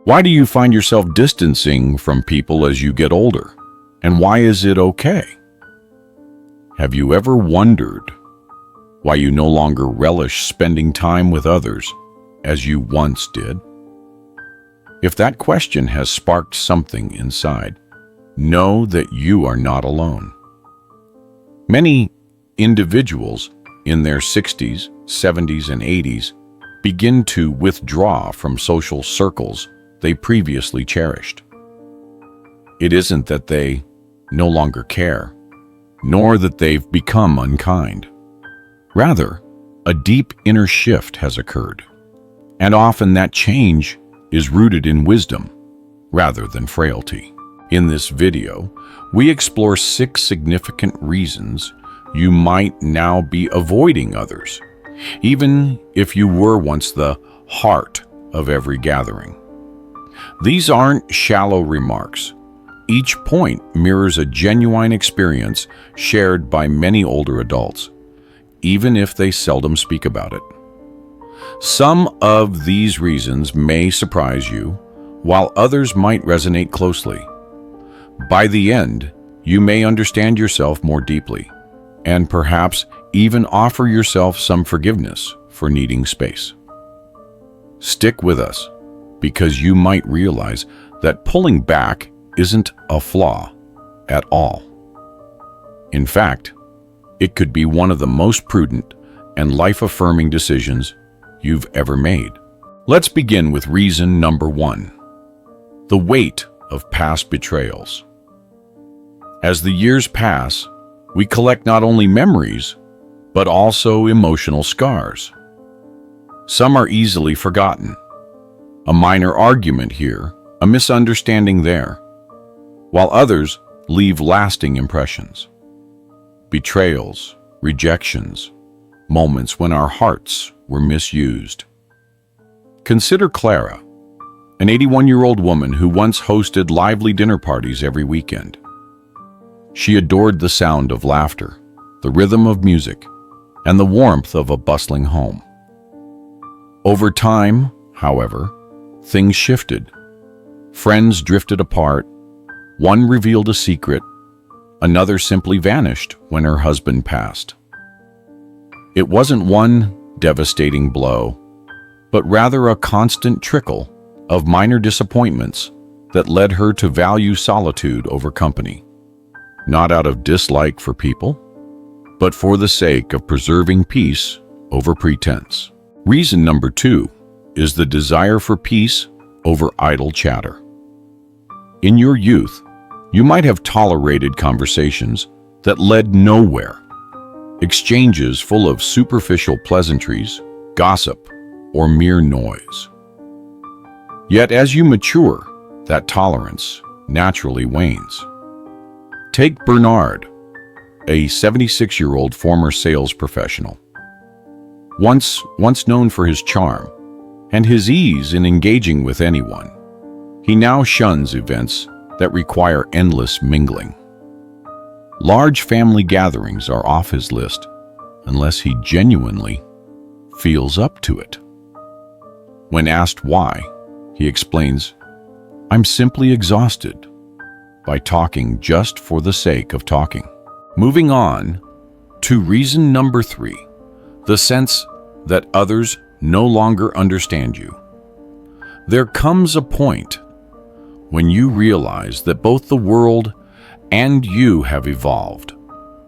Why do you find yourself distancing from people as you get older? And why is it okay? Have you ever wondered why you no longer relish spending time with others as you once did? If that question has sparked something inside, know that you are not alone. Many individuals in their 60s, 70s, and 80s begin to withdraw from social circles they previously cherished. It isn't that they no longer care, nor that they've become unkind. Rather, a deep inner shift has occurred, and often that change is rooted in wisdom rather than frailty. In this video, we explore 6 significant reasons you might now be avoiding others, even if you were once the heart of every gathering. These aren't shallow remarks. Each point mirrors a genuine experience shared by many older adults, even if they seldom speak about it. Some of these reasons may surprise you, while others might resonate closely. By the end, you may understand yourself more deeply, and perhaps even offer yourself some forgiveness for needing space. Stick with us, because you might realize that pulling back isn't a flaw at all. In fact, it could be one of the most prudent and life-affirming decisions you've ever made. Let's begin with reason number 1, the weight of past betrayals. As the years pass, we collect not only memories, but also emotional scars. Some are easily forgotten. A minor argument here, a misunderstanding there, while others leave lasting impressions. Betrayals, rejections, moments when our hearts were misused. Consider Clara, an 81-year-old woman who once hosted lively dinner parties every weekend. She adored the sound of laughter, the rhythm of music, and the warmth of a bustling home. Over time, however, things shifted. Friends drifted apart. One revealed a secret. Another simply vanished when her husband passed. It wasn't one devastating blow, but rather a constant trickle of minor disappointments that led her to value solitude over company. Not out of dislike for people, but for the sake of preserving peace over pretense. Reason number 2 is the desire for peace over idle chatter. In your youth, you might have tolerated conversations that led nowhere, exchanges full of superficial pleasantries, gossip, or mere noise. Yet as you mature, that tolerance naturally wanes. Take Bernard, a 76-year-old former sales professional. Once known for his charm and his ease in engaging with anyone, he now shuns events that require endless mingling. Large family gatherings are off his list unless he genuinely feels up to it. When asked why, he explains, "I'm simply exhausted by talking just for the sake of talking." Moving on to reason number 3, the sense that others no longer understand you. There comes a point when you realize that both the world and you have evolved.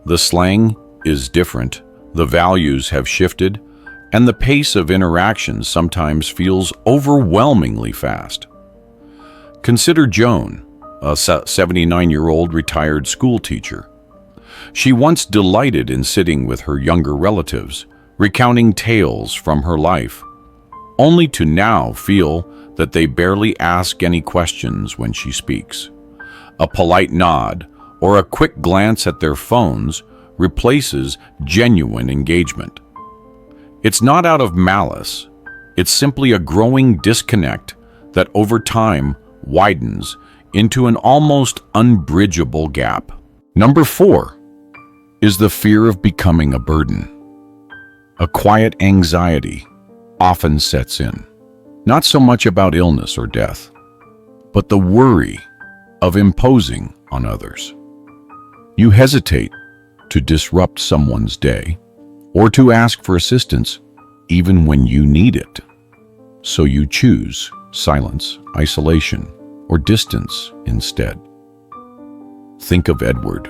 The slang is different, the values have shifted, and the pace of interaction sometimes feels overwhelmingly fast. Consider Joan, a 79-year-old retired school teacher. She once delighted in sitting with her younger relatives, recounting tales from her life, only to now feel that they barely ask any questions when she speaks. A polite nod or a quick glance at their phones replaces genuine engagement. It's not out of malice, it's simply a growing disconnect that over time widens into an almost unbridgeable gap. Number 4 is the fear of becoming a burden. A quiet anxiety often sets in. Not so much about illness or death, but the worry of imposing on others. You hesitate to disrupt someone's day or to ask for assistance even when you need it. So you choose silence, isolation, or distance instead. Think of Edward,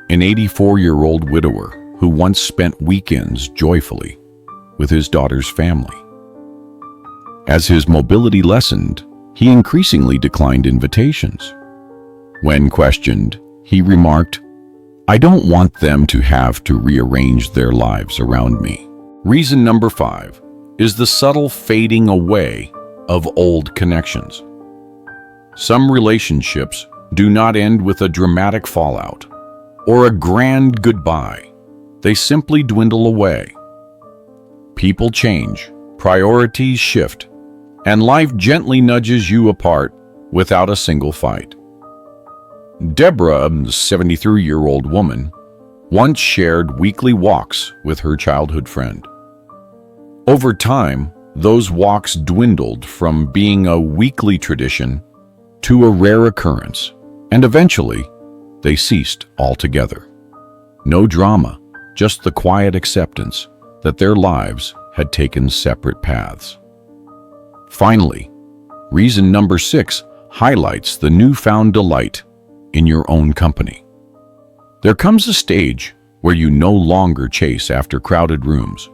an 84-year-old widower who once spent weekends joyfully with his daughter's family. As his mobility lessened, he increasingly declined invitations. When questioned, he remarked, "I don't want them to have to rearrange their lives around me." Reason number 5 is the subtle fading away of old connections. Some relationships do not end with a dramatic fallout or a grand goodbye. They simply dwindle away. People change, priorities shift, and life gently nudges you apart without a single fight. Deborah, a 73-year-old woman, once shared weekly walks with her childhood friend. Over time, those walks dwindled from being a weekly tradition to a rare occurrence, and eventually, they ceased altogether. No drama, just the quiet acceptance that their lives had taken separate paths. Finally, reason number 6 highlights the newfound delight in your own company. There comes a stage where you no longer chase after crowded rooms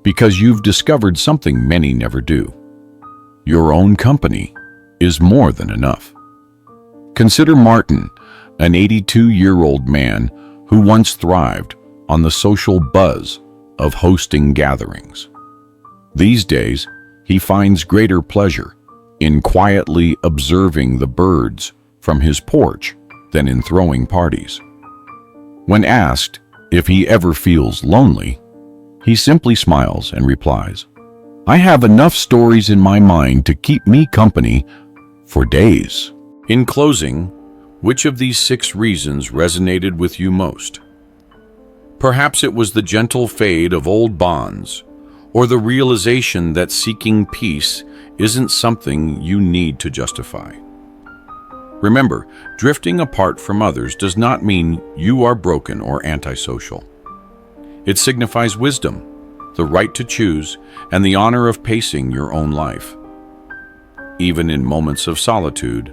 because you've discovered something many never do. Your own company is more than enough. Consider Martin, an 82-year-old man who once thrived on the social buzz of hosting gatherings. These days, he finds greater pleasure in quietly observing the birds from his porch than in throwing parties. When asked if he ever feels lonely, he simply smiles and replies, "I have enough stories in my mind to keep me company for days." In closing, which of these 6 reasons resonated with you most? Perhaps it was the gentle fade of old bonds, or the realization that seeking peace isn't something you need to justify. Remember, drifting apart from others does not mean you are broken or antisocial. It signifies wisdom, the right to choose, and the honor of pacing your own life. Even in moments of solitude,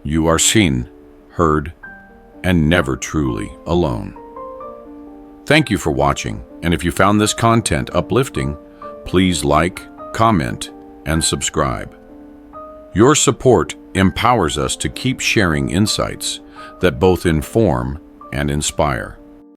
you are seen, heard, and never truly alone. Thank you for watching, and if you found this content uplifting, please like, comment, and subscribe. Your support empowers us to keep sharing insights that both inform and inspire.